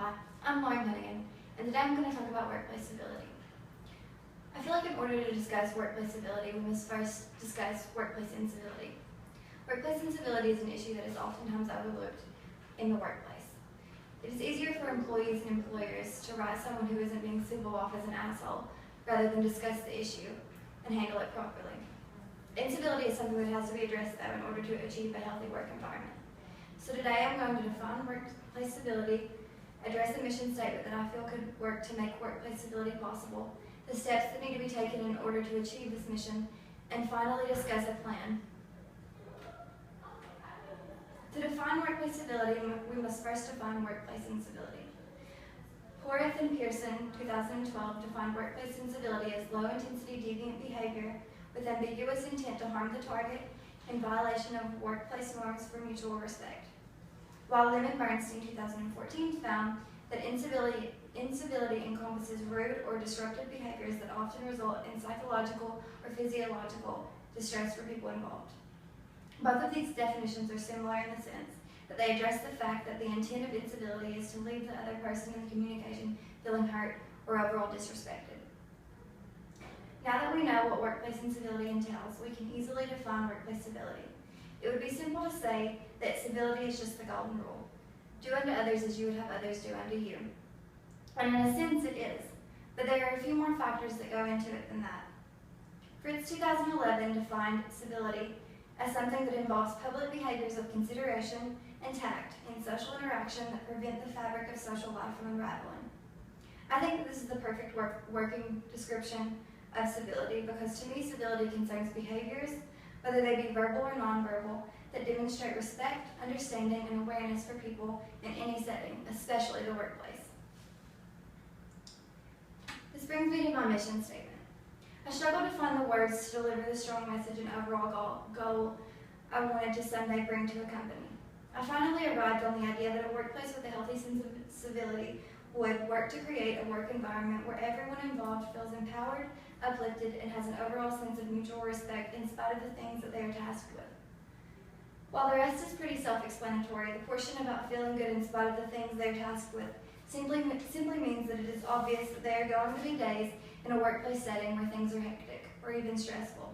Hi, I'm Cunagin, and today I'm going to talk about workplace civility. I feel like in order to discuss workplace civility, we must first discuss workplace incivility. Workplace incivility is an issue that is oftentimes overlooked in the workplace. It is easier for employees and employers to write someone who isn't being civil off as an asshole rather than discuss the issue and handle it properly. Incivility is something that has to be addressed though in order to achieve a healthy work environment. So today I'm going to define workplace civility, address the mission statement that I feel could work to make workplace civility possible, the steps that need to be taken in order to achieve this mission, and finally discuss a plan. To define workplace civility, we must first define workplace incivility. Horace and Pearson, 2012, defined workplace incivility as low-intensity deviant behavior with ambiguous intent to harm the target in violation of workplace norms for mutual respect. While Lim and Bernstein, 2014, found that incivility encompasses rude or disruptive behaviors that often result in psychological or physiological distress for people involved. Both of these definitions are similar in the sense that they address the fact that the intent of incivility is to leave the other person in the communication feeling hurt or overall disrespected. Now that we know what workplace incivility entails, we can easily define workplace civility. It would be simple to say that civility is just the golden rule. Do unto others as you would have others do unto you. And in a sense it is, but there are a few more factors that go into it than that. Fritz 2011 defined civility as something that involves public behaviors of consideration and tact in social interaction that prevent the fabric of social life from unraveling. I think that this is the perfect working description of civility because to me civility concerns behaviors, whether they be verbal or nonverbal, that demonstrate respect, understanding, and awareness for people in any setting, especially the workplace. This brings me to my mission statement. I struggled to find the words to deliver the strong message and overall goal I wanted to someday bring to a company. I finally arrived on the idea that a workplace with a healthy sense of civility would work to create a work environment where everyone involved feels empowered, uplifted, and has an overall sense of mutual respect in spite of the things that they are tasked with. While the rest is pretty self-explanatory, the portion about feeling good in spite of the things they are tasked with simply means that it is obvious that there are going to be days in a workplace setting where things are hectic or even stressful.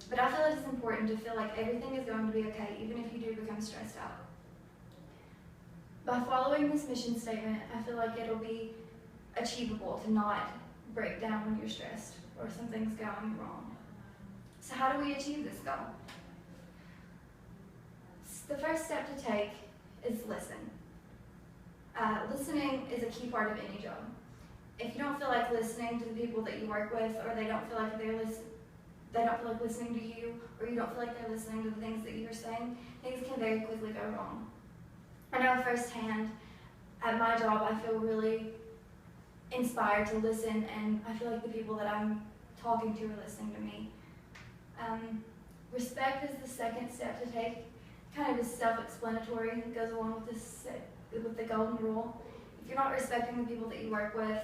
But I feel it is important to feel like everything is going to be okay, even if you do become stressed out. By following this mission statement, I feel like it'll be achievable to not break down when you're stressed or something's going wrong. So how do we achieve this goal? The first step to take is listen. Listening is a key part of any job. If you don't feel like listening to the people that you work with, or they don't feel like listening to you, or you don't feel like they're listening to the things that you're saying, things can very quickly go wrong. I know firsthand at my job, I feel really inspired to listen, and I feel like the people that I'm talking to are listening to me. Respect is the second step to take. Kind of is self-explanatory. It goes along with the golden rule. If you're not respecting the people that you work with,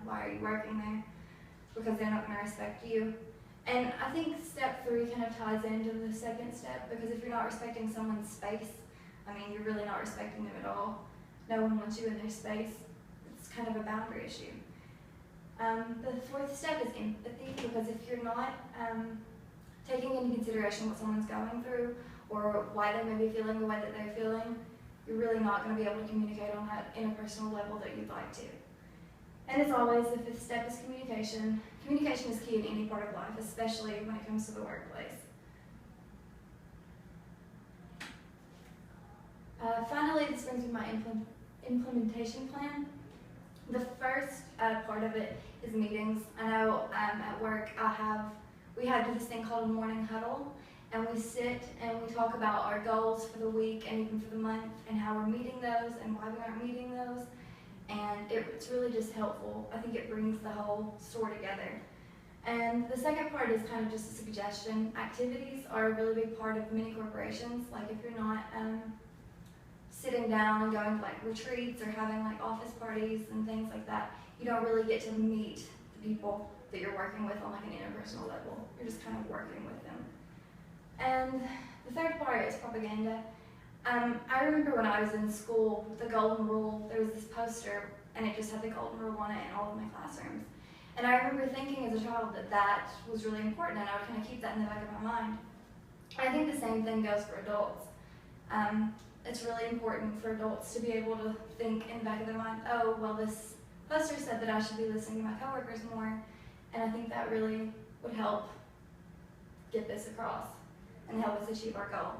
why are you working there? Because they're not going to respect you. And I think step 3 kind of ties into the second step, because if you're not respecting someone's space, you're really not respecting them at all. No one wants you in their space. It's kind of a boundary issue. The fourth step is empathy, because if you're not taking into consideration what someone's going through or why they may be feeling the way that they're feeling, you're really not going to be able to communicate on that in a personal level that you'd like to. And as always, the fifth step is communication. Communication is key in any part of life, especially when it comes to the workplace. Finally, this brings me to my implementation plan. The first part of it is meetings. I know at work we have this thing called a morning huddle, and we sit and we talk about our goals for the week and even for the month and how we're meeting those and why we aren't meeting those. And it's really just helpful. I think it brings the whole store together. And the second part is kind of just a suggestion. Activities are a really big part of many corporations. Like if you're not sitting down and going to retreats or having office parties and things like that, you don't really get to meet the people that you're working with on an interpersonal level. You're just kind of working with them. And the third part is propaganda. I remember when I was in school, the golden rule, there was this poster and it just had the golden rule on it in all of my classrooms. And I remember thinking as a child that that was really important and I would kind of keep that in the back of my mind. I think the same thing goes for adults. It's really important for adults to be able to think in the back of their mind, oh, well, this poster said that I should be listening to my coworkers more, and I think that really would help get this across and help us achieve our goal.